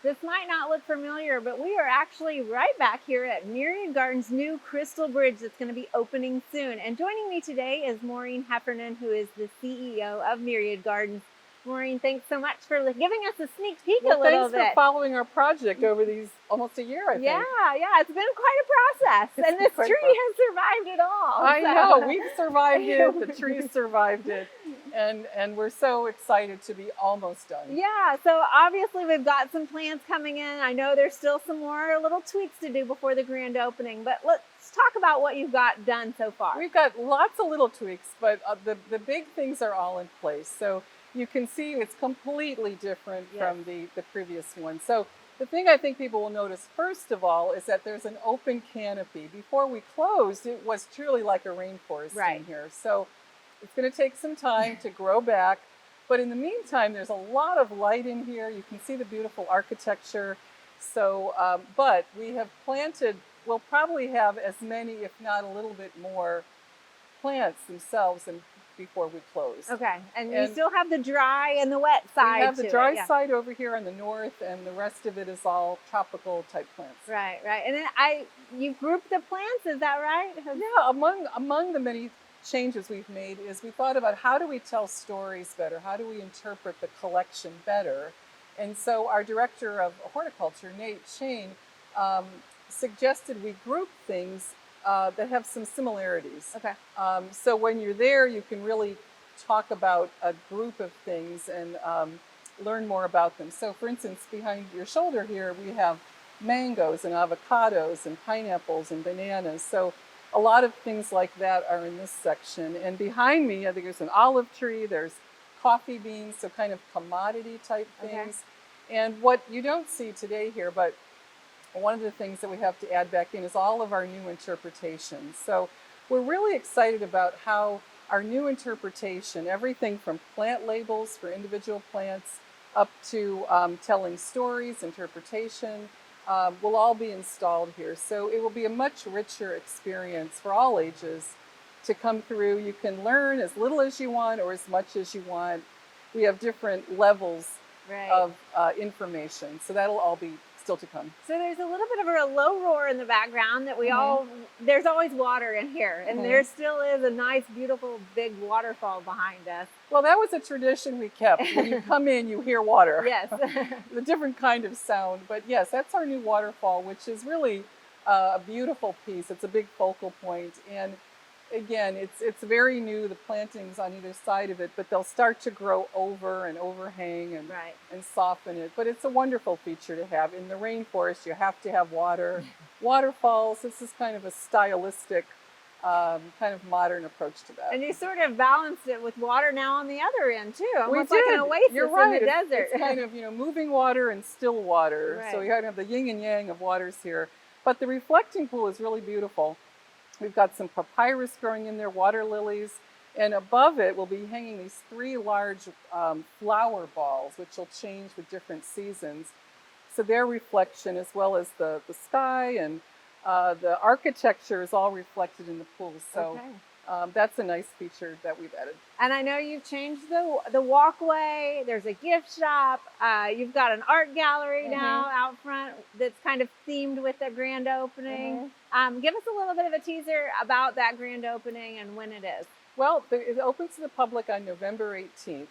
This might not look familiar, but we are actually right back here at Myriad Gardens' new Crystal Bridge that's going to be opening soon. And joining me today is Maureen Heffernan, who is the CEO of Myriad Gardens. Maureen, thanks so much for giving us a sneak peek a little bit. Thanks for following our project over these almost a year, I think. Yeah, it's been quite a process. And this tree has survived it all. I know, we've survived it, the trees survived it. And we're so excited to be almost done. Yeah, so obviously we've got some plants coming in. I know there's still some more little tweaks to do before the grand opening, but let's talk about what you've got done so far. We've got lots of little tweaks, but the big things are all in place. So you can see it's completely different from the previous one. So the thing I think people will notice first of all is that there's an open canopy. Before we closed, it was truly like a rainforest in here. So it's going to take some time to grow back. But in the meantime, there's a lot of light in here. You can see the beautiful architecture. So, but we have planted, we'll probably have as many, if not a little bit more, plants themselves and before we close. Okay, and you still have the dry and the wet side. We have the dry side over here on the north, and the rest of it is all tropical type plants. Right. And then you grouped the plants, is that right? Yeah, among the many changes we've made is we thought about how do we tell stories better? How do we interpret the collection better? And so our director of horticulture, Nate Shane, suggested we group things that have some similarities. Okay. So when you're there, you can really talk about a group of things and learn more about them. So for instance, behind your shoulder here, we have mangoes and avocados and pineapples and bananas. So a lot of things like that are in this section. And behind me, I think there's an olive tree, there's coffee beans, so kind of commodity type things. And what you don't see today here, but one of the things that we have to add back in is all of our new interpretations. So we're really excited about how our new interpretation, everything from plant labels for individual plants up to telling stories, interpretation, will all be installed here. So it will be a much richer experience for all ages to come through. You can learn as little as you want or as much as you want. We have different levels of information. So that'll all be still to come. So there's a little bit of a low roar in the background that we there's always water in here. And there still is a nice, beautiful, big waterfall behind us. Well, that was a tradition we kept. When you come in, you hear water. Yes. A different kind of sound. But yes, that's our new waterfall, which is really a beautiful piece. It's a big focal point. And again, it's very new, the plantings on either side of it, but they'll start to grow over and overhang and soften it. But it's a wonderful feature to have. In the rainforest, you have to have water. Waterfalls, this is kind of a stylistic, kind of modern approach to that. And you sort of balanced it with water now on the other end too. Almost We did. like an oasis You're right. in the desert. It's kind of, moving water and still water. So you have the yin and yang of waters here. But the reflecting pool is really beautiful. We've got some papyrus growing in there, water lilies, and above it will be hanging these 3 large flower balls, which will change with different seasons. So their reflection, as well as the sky and the architecture, is all reflected in the pool. So that's a nice feature that we've added. And I know you've changed the walkway. There's a gift shop. You've got an art gallery now out front that's kind of themed with the grand opening. Give us a little bit of a teaser about that grand opening and when it is. Well, it opens to the public on November 18th.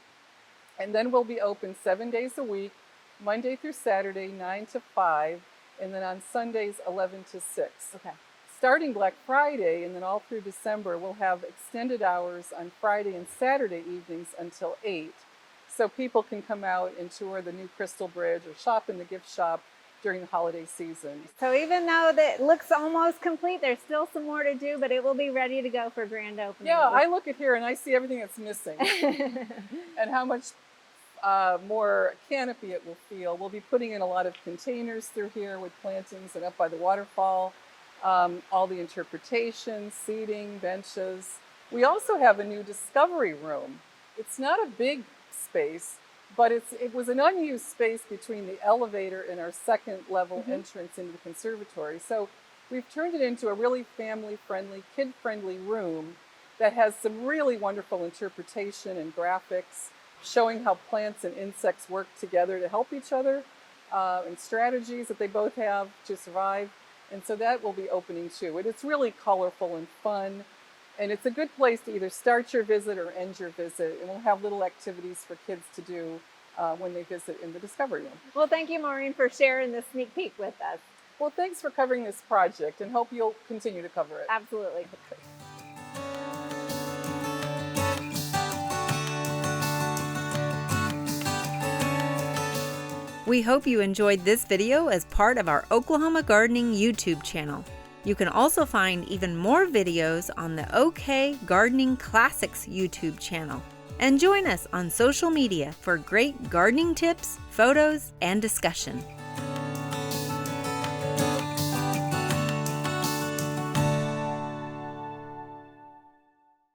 And then we'll be open 7 days a week, Monday through Saturday, 9 to 5. And then on Sundays, 11 to 6. Okay. Starting Black Friday and then all through December, we'll have extended hours on Friday and Saturday evenings until 8. So people can come out and tour the new Crystal Bridge or shop in the gift shop during the holiday season. So even though that looks almost complete, there's still some more to do, but it will be ready to go for grand opening. Yeah, I look at here and I see everything that's missing and how much more canopy it will feel. We'll be putting in a lot of containers through here with plantings and up by the waterfall. All the interpretations, seating, benches. We also have a new discovery room. It's not a big space, but it was an unused space between the elevator and our second level entrance into the conservatory. So we've turned it into a really family-friendly, kid-friendly room that has some really wonderful interpretation and graphics showing how plants and insects work together to help each other. and strategies that they both have to survive. And so that will be opening too. And it's really colorful and fun. And it's a good place to either start your visit or end your visit. And we'll have little activities for kids to do when they visit in the Discovery Room. Well, thank you, Maureen, for sharing this sneak peek with us. Well, thanks for covering this project, and hope you'll continue to cover it. Absolutely. We hope you enjoyed this video as part of our Oklahoma Gardening YouTube channel. You can also find even more videos on the OK Gardening Classics YouTube channel. And join us on social media for great gardening tips, photos, and discussion.